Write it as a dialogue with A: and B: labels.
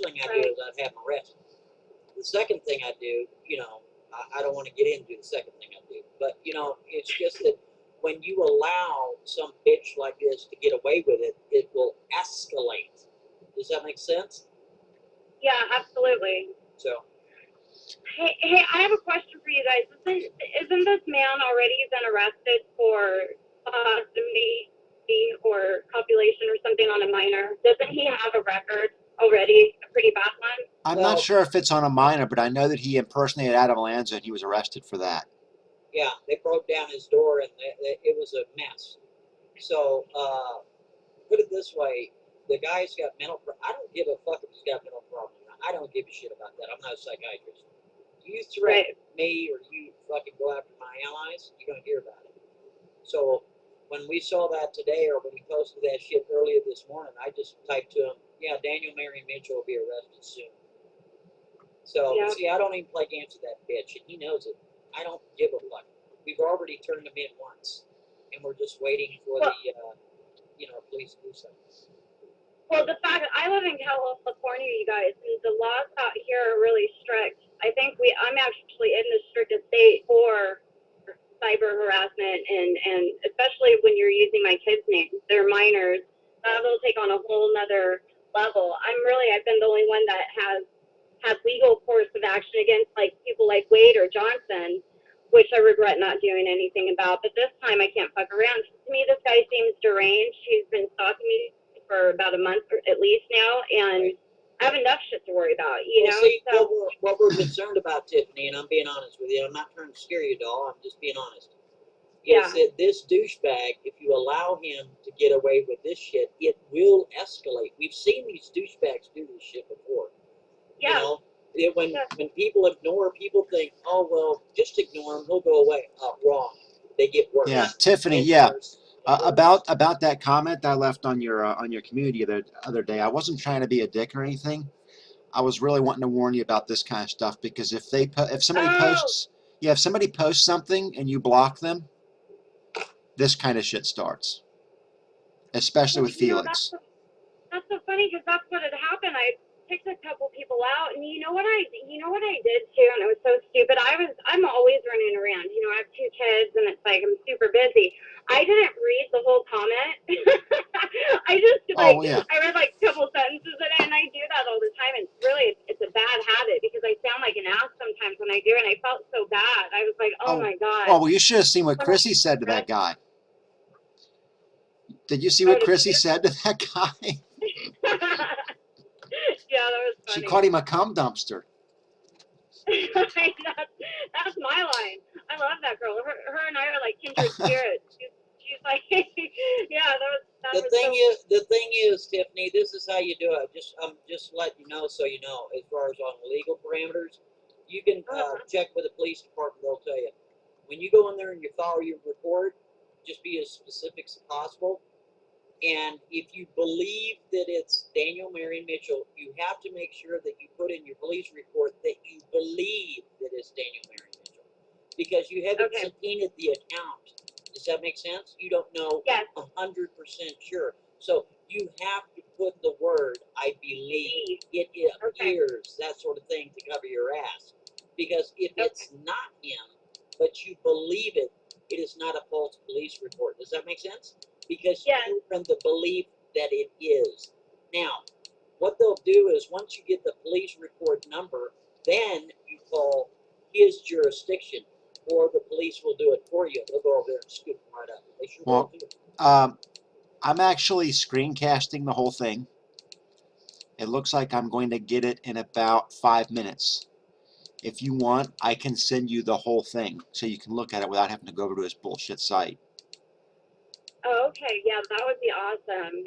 A: first thing I do is I'd have him arrested. The second thing I do, I don't want to get into the second thing I do, but it's just that when you allow some bitch like this to get away with it, it will escalate. Does that make sense?
B: Yeah, absolutely.
A: So.
B: Hey, I have a question for you guys. Isn't this man already been arrested for sodomy or copulation or something on a minor? Doesn't he have a record already, a pretty bad one?
C: I'm not sure if it's on a minor, but I know that he impersonated Adam Lanza and he was arrested for that.
A: Yeah, they broke down his door and it was a mess. So, put it this way, the guy's got mental I don't give a fuck if he's got mental problems. I don't give a shit about that. I'm not a psychiatrist. You threaten me or you fucking go after my allies, you're going to hear about it. So, when we saw that today, or when he posted that shit earlier this morning, I just typed to him, yeah, Daniel Marion Mitchell will be arrested soon. So, see, I don't even play games with that bitch, and he knows it. I don't give a fuck. We've already turned him in once, and we're just waiting for the, police to do something.
B: Well, the fact that I live in California, you guys, and the laws out here are really strict. I think I'm actually in the strictest state for cyber harassment, and especially when you're using my kids' names. They're minors. That'll take on a whole nother level. I've been the only one that has had legal course of action against like people like Wade or Johnson, which I regret not doing anything about. But this time I can't fuck around. To me, this guy seems deranged. He's been stalking me for about a month at least now, and I have enough shit to worry about,
A: See, so, what we're concerned about, Tiffany, and I'm being honest with you, I'm not trying to scare you, doll, I'm just being honest, is that this douchebag, if you allow him to get away with this shit, it will escalate. We've seen these douchebags do this shit before.
B: Yeah.
A: When people ignore, people think, oh, well, just ignore him, he'll go away. Wrong. They get worse.
C: Yeah, Tiffany, about that comment that I left on your community the other day, I wasn't trying to be a dick or anything. I was really wanting to warn you about this kind of stuff, because if somebody posts something and you block them, this kind of shit starts, especially with Felix.
B: That's so funny, because that's what had happened. I picked a couple people out, and you know what I did too, and it was so stupid. I'm always running around. I have 2 kids, and it's like I'm super busy. I didn't read the whole comment. I just I read like a couple sentences in it, and I do that all the time. And really, it's a bad habit, because I sound like an ass sometimes when I do, and I felt so bad. I was like, oh my god.
C: Well, you should have seen what Chrissy said to that guy. Did you see what Chrissy said to that guy?
B: Yeah, that was funny.
C: She called him a cum dumpster.
B: That's my line. I love that girl. Her and I are like kindred spirits. She's like, yeah,
A: the thing is, Tiffany, this is how you do it. Just let you know, so you know, as far as on legal parameters, you can check with the police department. They'll tell you when you go in there and you file your report, just be as specific as possible. And if you believe that it's Daniel Marion Mitchell, you have to make sure that you put in your police report that you believe that it's Daniel Marion Mitchell, because you haven't subpoenaed the account. Does that make sense? You don't know 100% sure. So you have to put the word "I believe," it appears, that sort of thing, to cover your ass. Because if it's not him, but you believe it, it is not a false police report. Does that make sense? Because you're in the belief that it is. Now, what they'll do is, once you get the police report number, then you call his jurisdiction, or the police will do it for you. They'll go over there and scoop them right up. They sure will do it.
C: I'm actually screencasting the whole thing. It looks like I'm going to get it in about 5 minutes. If you want, I can send you the whole thing so you can look at it without having to go over to his bullshit site.
B: Oh, okay. Yeah, that would be awesome.